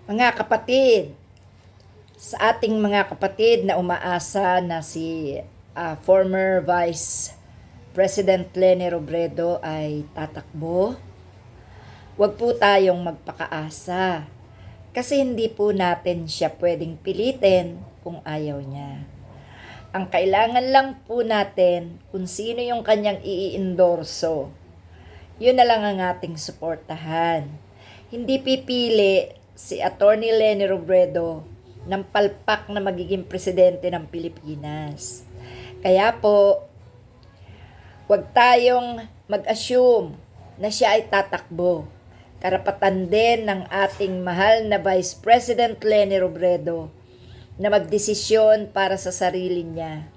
Mga kapatid, sa ating mga kapatid na umaasa na si former Vice President Leni Robredo ay tatakbo, huwag po tayong magpakaasa kasi hindi po natin siya pwedeng pilitin kung ayaw niya. Ang kailangan lang po natin kung sino yung kanyang i-endorso. Yun na lang ang ating suportahan. Hindi pipili si Attorney Leni Robredo ng palpak na magiging presidente ng Pilipinas. Kaya po, huwag tayong mag-assume na siya ay tatakbo. Karapatan din ng ating mahal na Vice President Leni Robredo na magdesisyon para sa sarili niya.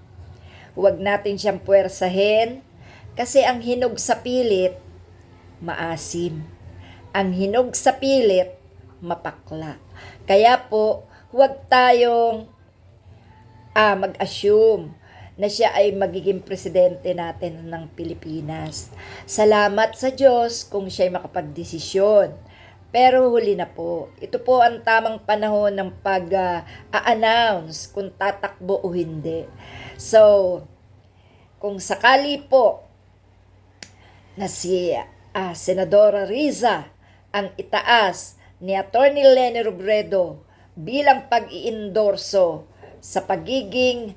Huwag natin siyang puwersahin kasi ang hinog sa pilit, maasim. Ang hinog sa pilit, mapakla. Kaya po, huwag tayong mag-assume na siya ay magiging presidente natin ng Pilipinas. Salamat sa Diyos kung siya ay makapagdesisyon. Pero huli na po. Ito po ang tamang panahon ng pag-announce kung tatakbo o hindi. So, kung sakali po na si Senadora Riza ang itaas ni Attorney Leni Robredo bilang pag-iendorso sa pagiging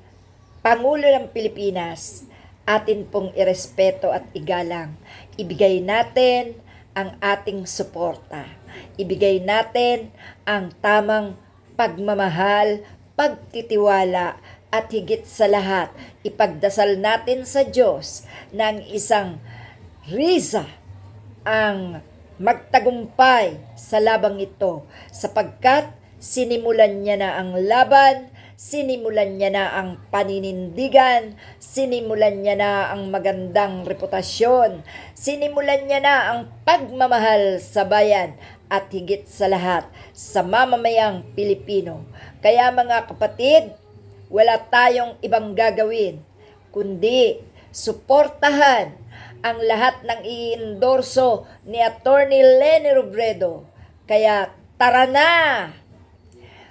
Pangulo ng Pilipinas, atin pong irespeto at igalang. Ibigay natin ang ating suporta. Ibigay natin ang tamang pagmamahal, pagtitiwala, at higit sa lahat, ipagdasal natin sa Diyos na ang isang Riza ang magtagumpay sa labang ito sapagkat sinimulan niya na ang laban, sinimulan niya na ang paninindigan, sinimulan niya na ang magandang reputasyon, sinimulan niya na ang pagmamahal sa bayan at higit sa lahat sa mamamayang Pilipino. Kaya mga kapatid, wala tayong ibang gagawin kundi suportahan ang lahat ng i-endorso ni Attorney Leni Robredo. Kaya tara na!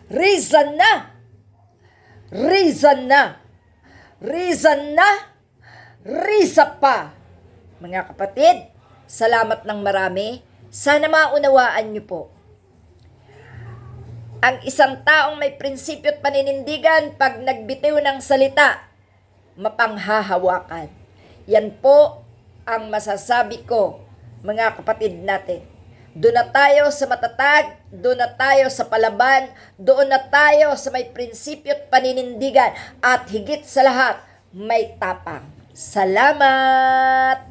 Reason na! Reason na! Reason na! Risa pa! Mga kapatid, salamat ng marami. Sana maunawaan niyo po. Ang isang taong may prinsipyo at paninindigan pag nagbitiw ng salita, mapanghahawakan. Yan po ang masasabi ko, mga kapatid natin. Doon na tayo sa matatag, doon na tayo sa palaban, doon na tayo sa may prinsipyo at paninindigan, at higit sa lahat, may tapang. Salamat!